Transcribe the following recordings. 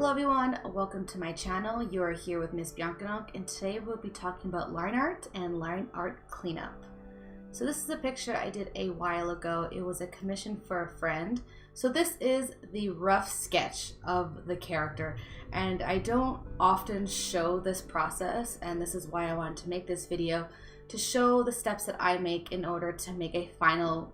Hello everyone, welcome to my channel. You are here with Miss Biancanok, and today we'll be talking about line art and line art cleanup. So this is a picture I did a while ago. It was a commission for a friend. So this is the rough sketch of the character, and I don't often show this process, and this is why I wanted to make this video, to show the steps that I make in order to make a final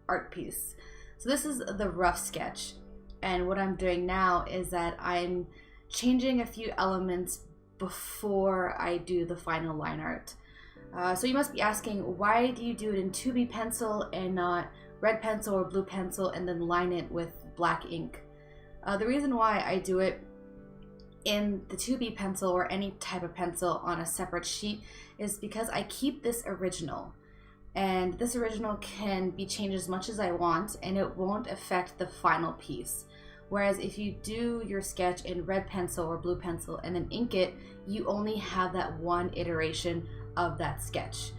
art piece. So this is the rough sketch. And what I'm doing now is that I'm changing a few elements before I do the final line art. So you must be asking, why do you do it in 2B pencil and not red pencil or blue pencil and then line it with black ink? The reason why I do it in the 2B pencil or any type of pencil on a separate sheet is because I keep this original. And this original can be changed as much as I want and it won't affect the final piece. Whereas if you do your sketch in red pencil or blue pencil and then ink it, you only have that one iteration of that sketch.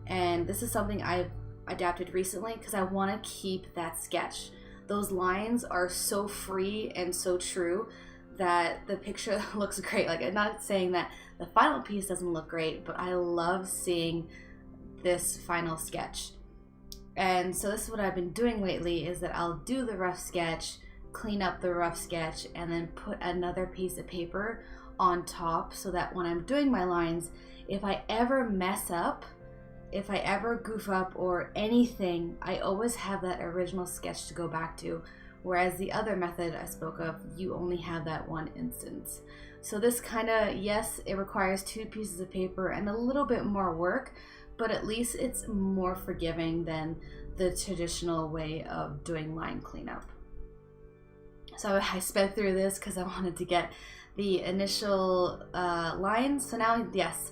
And this is something I've adapted recently because I want to keep that sketch. Those lines are so free and so true that the picture looks great. Like, I'm not saying that the final piece doesn't look great, but I love seeing this final sketch. And so this is what I've been doing lately, is that I'll do the rough sketch, clean up the rough sketch, and then put another piece of paper on top so that when I'm doing my lines, if I ever mess up, if I ever goof up or anything, I always have that original sketch to go back to. Whereas the other method I spoke of, you only have that one instance. So this kind of, yes, it requires 2 pieces of paper and a little bit more work, but at least it's more forgiving than the traditional way of doing line cleanup. So I sped through this because I wanted to get the initial lines. So now, yes,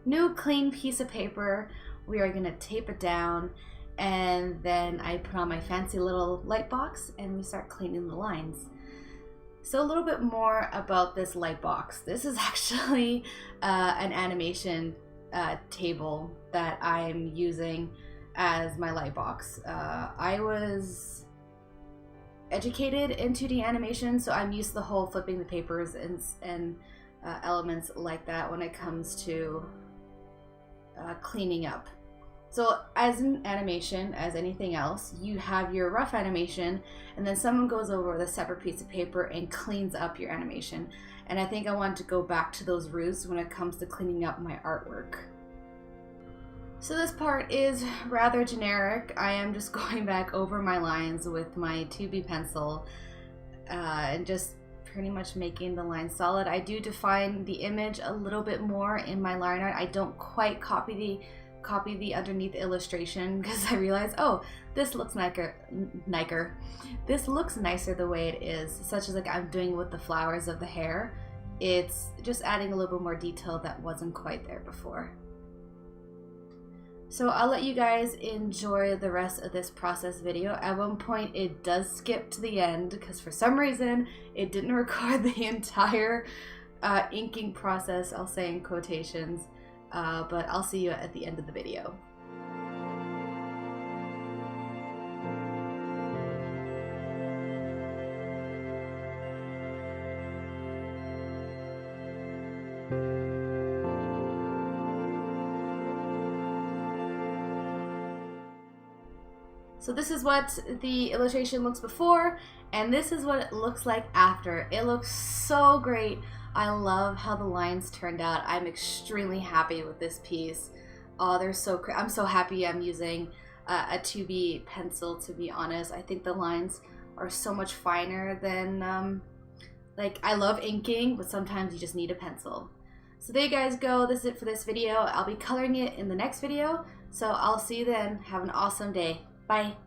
new clean piece of paper. We are gonna tape it down, and then I put on my fancy little light box and we start cleaning the lines. So a little bit more about this light box. This is actually an animation table that I'm using as my light box. I was educated in 2D animation, so I'm used to the whole flipping the papers and elements like that when it comes to cleaning up. So as in animation, as anything else, you have your rough animation and then someone goes over with a separate piece of paper and cleans up your animation. And I think I want to go back to those roots when it comes to cleaning up my artwork. So this part is rather generic. I am just going back over my lines with my 2B pencil and just pretty much making the line solid. I do define the image a little bit more in my line art. I don't quite copy the underneath illustration because I realize, oh, this looks this looks nicer the way it is, such as like I'm doing with the flowers of the hair. It's just adding a little bit more detail that wasn't quite there before. So I'll let you guys enjoy the rest of this process video. At one point it does skip to the end because for some reason it didn't record the entire inking process, I'll say in quotations, but I'll see you at the end of the video. So this is what the illustration looks before, and this is what it looks like after. It looks so great. I love how the lines turned out. I'm extremely happy with this piece. Oh, they're so great. I'm so happy I'm using a 2B pencil, to be honest. I think the lines are so much finer than, like, I love inking, but sometimes you just need a pencil. So there you guys go. This is it for this video. I'll be coloring it in the next video, so I'll see you then. Have an awesome day. Bye.